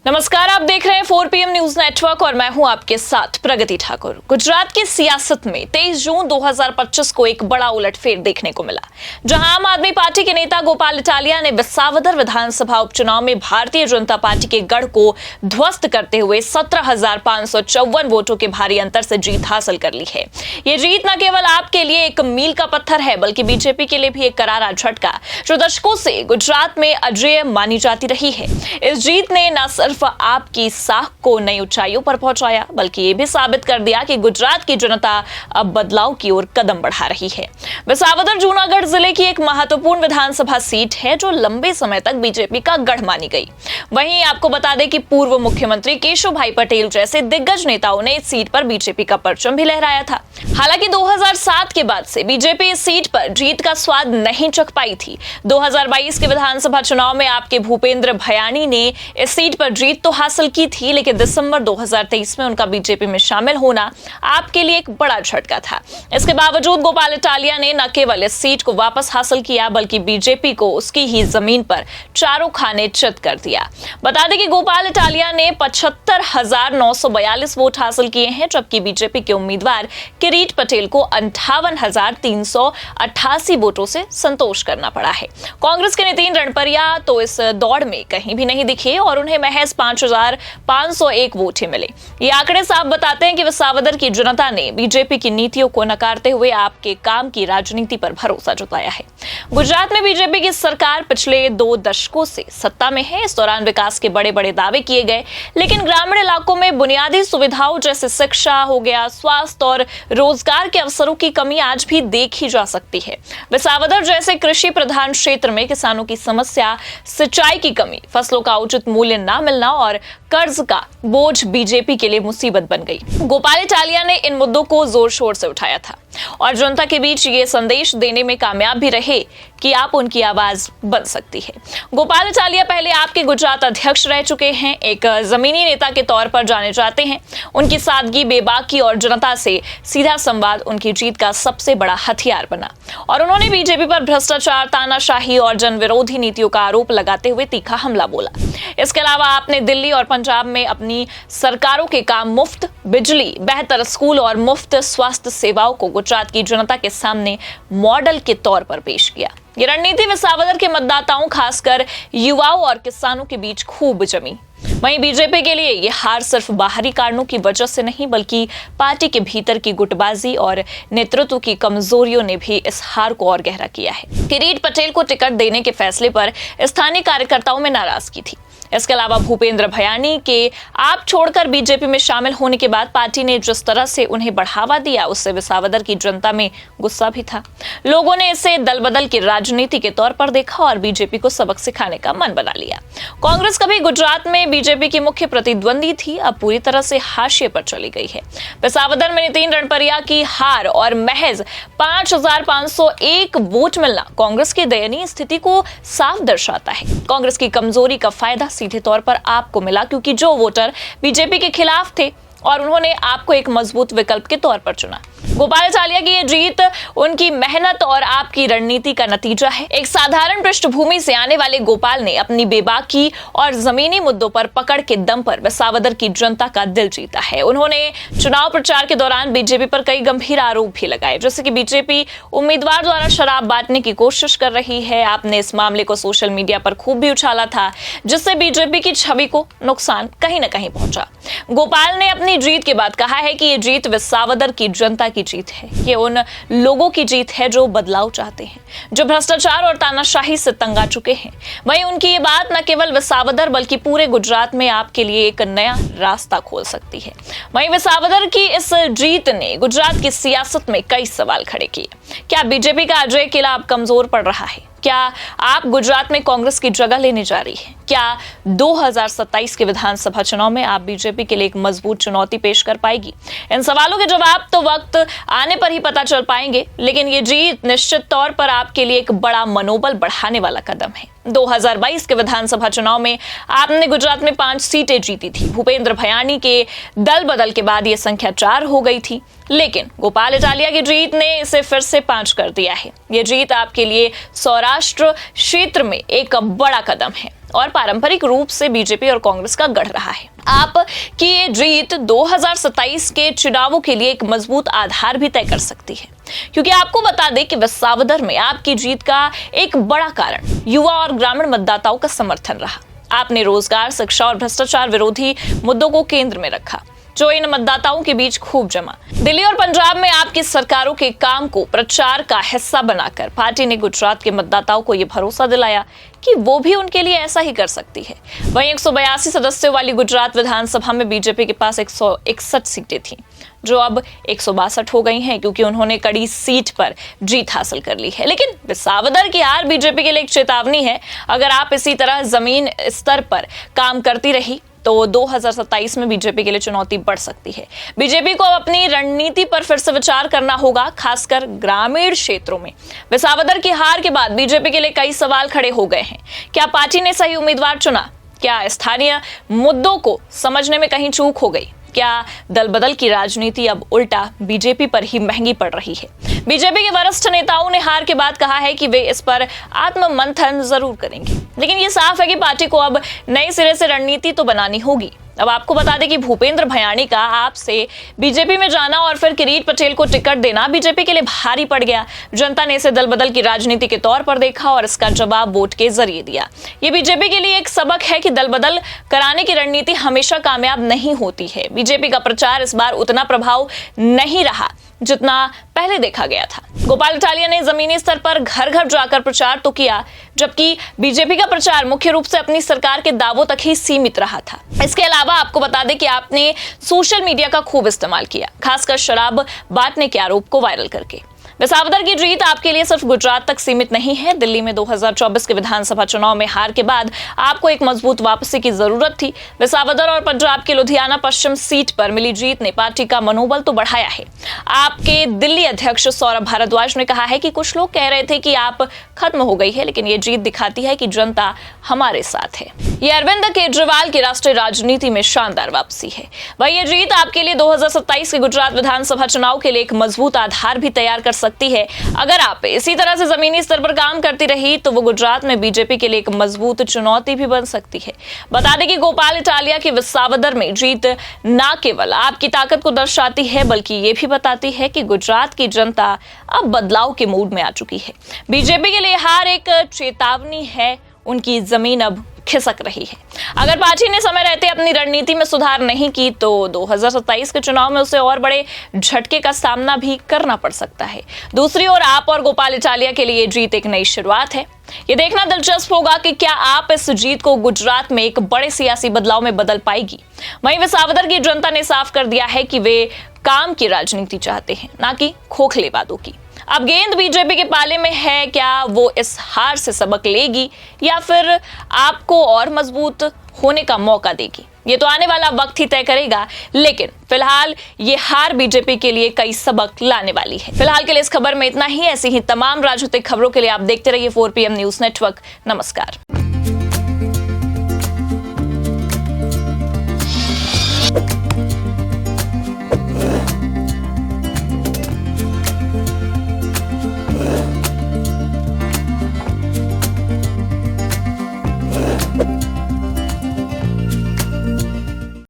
नमस्कार, आप देख रहे हैं 4 PM न्यूज नेटवर्क और मैं हूं आपके साथ प्रगति ठाकुर। गुजरात की सियासत में 23 जून 2025 को एक बड़ा उलटफेर देखने को मिला, जहां आम आदमी पार्टी के नेता गोपाल इटालिया ने विसावदर विधानसभा उपचुनाव में भारतीय जनता पार्टी के गढ़ को ध्वस्त करते हुए 17,554 वोटों के भारी अंतर से जीत हासिल कर ली है। ये जीत न केवल आपके लिए एक मील का पत्थर है, बल्कि बीजेपी के लिए भी एक करारा झटका, जो दशकों से गुजरात में अजेय मानी जाती रही है। इस जीत ने न सिर्फ आपकी साख को नई ऊंचाइयों पर पहुंचाया, बल्कि ये भी साबित कर दिया कि गुजरात की जनता अब बदलाव की ओर कदम बढ़ा रही है। विसावदर जूनागढ़ जिले की एक महत्वपूर्ण विधानसभा सीट है, जो लंबे समय तक बीजेपी का गढ़ मानी गई। वहीं आपको बता दें कि पूर्व मुख्यमंत्री केशुभाई पटेल जैसे दिग्गज नेताओं ने इस सीट पर बीजेपी का परचम भी लहराया था। हालांकि 2007 के बाद से बीजेपी इस सीट पर जीत का स्वाद नहीं चख पाई थी। 2022 के विधानसभा चुनाव में आपके भूपेंद्र भयानी ने इस सीट पर जीत तो हासिल की थी, लेकिन दिसंबर 2023 में उनका बीजेपी में शामिल होना आपके लिए एक बड़ा झटका था। इसके बावजूद गोपाल इटालिया ने न केवल इस सीट को वापस हासिल किया, बल्कि बीजेपी को उसकी ही जमीन पर चारों खाने चित कर दिया। बता दें कि गोपाल इटालिया ने 75,942 वोट हासिल किए हैं, जबकि बीजेपी के उम्मीदवार किरीट पटेल को 58,388 वोटों से संतोष करना पड़ा है। कांग्रेस के नितिन रणपरिया तो इस दौड़ में कहीं भी नहीं दिखे और उन्हें महज 5,501 वोट ही मिले। ये आंकड़े साफ बताते हैं कि विसावदर की जनता ने बीजेपी की नीतियों को नकारते हुए आपके काम की राजनीति पर भरोसा जताया है। गुजरात में बीजेपी की सरकार पिछले 2 दशकों से सत्ता में है। इस दौरान विकास के बड़े बड़े दावे किए गए, लेकिन ग्रामीण इलाकों में बुनियादी सुविधाओं जैसे शिक्षा हो गया, स्वास्थ्य और रोजगार के अवसरों की कमी आज भी देखी जा सकती है। विसावदर जैसे कृषि प्रधान क्षेत्र में किसानों की समस्या, सिंचाई की कमी, फसलों का उचित मूल्य न मिलना और कर्ज का बोझ बीजेपी के लिए मुसीबत बन गई। गोपाल इटालिया ने इन मुद्दों को जोर शोर से उठाया था और जनता के बीच ये संदेश देने में कामयाब भी रहे कि आप उनकी आवाज बन सकती है। गोपाल इटालिया पहले आपके गुजरात अध्यक्ष रह चुके हैं, एक जमीनी नेता के तौर पर जाने जाते हैं। उनकी सादगी, बेबाकी और जनता से सीधा संवाद उनकी जीत का सबसे बड़ा हथियार बना और उन्होंने बीजेपी पर भ्रष्टाचार, तानाशाही और जन विरोधी नीतियों का आरोप लगाते हुए तीखा हमला बोला। इसके अलावा आपने दिल्ली और पंजाब में अपनी सरकारों के काम, मुफ्त बिजली, बेहतर स्कूल और मुफ्त स्वास्थ्य सेवाओं को गुजरात की जनता के सामने मॉडल के तौर पर पेश किया। ये रणनीति विसावदर के मतदाताओं, खासकर युवाओं और किसानों के बीच खूब जमी। वहीं बीजेपी के लिए ये हार सिर्फ बाहरी कारणों की वजह से नहीं, बल्कि पार्टी के भीतर की गुटबाजी और नेतृत्व की कमजोरियों ने भी इस हार को और गहरा किया है। किरीट पटेल को टिकट देने के फैसले पर स्थानीय कार्यकर्ताओं में नाराजगी थी। इसके अलावा भूपेंद्र भयानी के आप छोड़कर बीजेपी में शामिल होने के बाद पार्टी ने जिस तरह से उन्हें बढ़ावा दिया, उससे विसावदर की जनता में गुस्सा भी था। लोगों ने इसे दल बदल की राजनीति के तौर पर देखा और बीजेपी को सबक सिखाने का मन बना लिया। कांग्रेस कभी गुजरात में बीजेपी की मुख्य प्रतिद्वंदी थी, अब पूरी तरह से हाशिए पर चली गई है। विसावदर में नितिन रणपरिया की हार और महज 5,501 वोट मिलना कांग्रेस की दयनीय स्थिति को साफ दर्शाता है। कांग्रेस की कमजोरी का फायदा सीधे तौर पर आपको मिला, क्योंकि जो वोटर बीजेपी के खिलाफ थे और उन्होंने आपको एक मजबूत विकल्प के तौर पर चुना। गोपाल इटालिया की ये जीत उनकी मेहनत और आपकी रणनीति का नतीजा है। एक साधारण पृष्ठभूमि से आने वाले गोपाल ने अपनी बेबाकी और जमीनी मुद्दों पर पकड़ के दम पर विसावदर की जनता का दिल जीता है। उन्होंने चुनाव प्रचार के दौरान बीजेपी पर कई गंभीर आरोप भी लगाए, जैसे कि बीजेपी उम्मीदवार द्वारा शराब बांटने की कोशिश कर रही है। आपने इस मामले को सोशल मीडिया पर खूब भी उछाला था, जिससे बीजेपी की छवि को नुकसान कहीं न कहीं पहुंचा। गोपाल ने अपनी जीत के बाद कहा है कि ये जीत विसावदर की जनता की जीत है। ये उन लोगों की जीत है जो बदलाव चाहते हैं, जो भ्रष्टाचार और तानाशाही से तंग आ चुके हैं। वहीं उनकी ये बात न केवल विसावदर बल्कि पूरे गुजरात में आपके लिए एक नया रास्ता खोल सकती है। वहीं विसावदर की इस जीत ने गुजरात की सियासत में कई सवाल खड़े किए। क्या बीजेपी का अजय किला अब कमजोर पड़ रहा है? क्या आप गुजरात में कांग्रेस की जगह लेने जा रही है? क्या 2027 के विधानसभा चुनाव में आप बीजेपी के लिए एक मजबूत चुनौती पेश कर पाएगी? इन सवालों के जवाब तो वक्त आने पर ही पता चल पाएंगे, लेकिन ये जीत निश्चित तौर पर आपके लिए एक बड़ा मनोबल बढ़ाने वाला कदम है। 2022 के विधानसभा चुनाव में आपने गुजरात में 5 सीटें जीती थी। भूपेंद्र भयानी के दल बदल के बाद यह संख्या 4 हो गई थी, लेकिन गोपाल इटालिया की जीत ने इसे फिर से 5 कर दिया है। यह जीत आपके लिए सौराष्ट्र क्षेत्र में एक बड़ा कदम है। और पारंपरिक रूप से बीजेपी और कांग्रेस का गढ़ रहा है। आपकी ये जीत 2027 के चुनावों के लिए एक मजबूत आधार भी तय कर सकती है, क्योंकि आपको बता दें कि विसावदर में आपकी जीत का एक बड़ा कारण युवा और ग्रामीण मतदाताओं का समर्थन रहा। आपने रोजगार, शिक्षा और भ्रष्टाचार विरोधी मुद्दों को केंद्र में रखा, जो इन मतदाताओं के बीच खूब जमा। दिल्ली और पंजाब में आपकी सरकारों के काम को प्रचार का हिस्सा बनाकर पार्टी ने गुजरात के मतदाताओं को यह भरोसा दिलाया कि वो भी उनके लिए ऐसा ही कर सकती है। वहीं 182 सदस्यों वाली गुजरात विधानसभा में बीजेपी के पास 161 सीटें थीं, जो अब 162 हो गई हैं, क्योंकि उन्होंने कड़ी सीट पर जीत हासिल कर ली है। लेकिन विसावदर की हार बीजेपी के लिए एक चेतावनी है। अगर आप इसी तरह जमीन स्तर पर काम करती रही तो 2027 में बीजेपी के लिए चुनौती बढ़ सकती है। बीजेपी को अब अपनी रणनीति पर फिर से विचार करना होगा, खासकर ग्रामीण क्षेत्रों में। विसावदर की हार के बाद बीजेपी के लिए कई सवाल खड़े हो गए हैं। क्या पार्टी ने सही उम्मीदवार चुना? क्या स्थानीय मुद्दों को समझने में कहीं चूक हो गई? क्या दल बदल की राजनीति अब उल्टा बीजेपी पर ही महंगी पड़ रही है? बीजेपी के वरिष्ठ नेताओं ने हार के बाद कहा है कि वे इस पर आत्ममंथन जरूर करेंगे, लेकिन ये साफ है कि पार्टी को अब नए सिरे से रणनीति तो बनानी होगी। अब आपको बता दें कि भूपेंद्र भयाणी का आपसे बीजेपी में जाना और फिर किरीट पटेल को टिकट देना बीजेपी के लिए भारी पड़ गया। जनता ने इसे दल बदल की राजनीति के तौर पर देखा और इसका जवाब वोट के जरिए दिया। ये बीजेपी के लिए एक सबक है कि दल बदल कराने की रणनीति हमेशा कामयाब नहीं होती है। बीजेपी का प्रचार इस बार उतना प्रभाव नहीं रहा जितना पहले देखा गया था। गोपाल इटालिया ने जमीनी स्तर पर घर घर जाकर प्रचार तो किया, जबकि बीजेपी का प्रचार मुख्य रूप से अपनी सरकार के दावों तक ही सीमित रहा था। इसके अलावा आपको बता दें कि आपने सोशल मीडिया का खूब इस्तेमाल किया, खासकर शराब बांटने के आरोप को वायरल करके। विसावदर की जीत आपके लिए सिर्फ गुजरात तक सीमित नहीं है। दिल्ली में 2024 के विधानसभा चुनाव में हार के बाद आपको एक मजबूत वापसी की जरूरत थी। विसावदर और पंजाब की लुधियाना पश्चिम सीट पर मिली जीत ने पार्टी का मनोबल तो बढ़ाया है। आपके दिल्ली अध्यक्ष सौरभ भारद्वाज ने कहा है कि कुछ लोग कह रहे थे कि आप खत्म हो गई है, लेकिन ये जीत दिखाती है कि जनता हमारे साथ है। ये अरविंद केजरीवाल की राष्ट्रीय राजनीति में शानदार वापसी है। वही ये जीत आपके लिए 2027 के गुजरात विधानसभा चुनाव के लिए एक मजबूत आधार भी तैयार कर सकती है। अगर आप इसी तरह से जमीनी स्तर पर काम करती रही तो वो गुजरात में बीजेपी के लिए एक मजबूत चुनौती भी बन सकती है। बता दें कि गोपाल इटालिया की विसावदर में जीत न केवल आपकी ताकत को दर्शाती है, बल्कि ये भी बताती है कि गुजरात की जनता अब बदलाव के मूड में आ चुकी है। बीजेपी के लिए हार एक चेतावनी है, उनकी जमीन अब खिसक रही है। अगर पार्टी ने समय रहते अपनी रणनीति में सुधार नहीं की तो 2027 के चुनाव में उसे और बड़े झटके का सामना भी करना पड़ सकता है। दूसरी ओर आप और गोपाल इटालिया के लिए जीत एक नई शुरुआत है। ये देखना दिलचस्प होगा कि क्या आप इस जीत को गुजरात में एक बड़े सियासी बदलाव में बदल पाएगी। वहीं विसावदर की जनता ने साफ कर दिया है कि वे काम की राजनीति चाहते हैं, ना कि खोखले वादों की। अब गेंद बीजेपी के पाले में है। क्या वो इस हार से सबक लेगी या फिर आपको और मजबूत होने का मौका देगी? ये तो आने वाला वक्त ही तय करेगा, लेकिन फिलहाल ये हार बीजेपी के लिए कई सबक लाने वाली है। फिलहाल के लिए इस खबर में इतना ही। ऐसी ही तमाम राजनीतिक खबरों के लिए आप देखते रहिए 4PM न्यूज नेटवर्क। नमस्कार।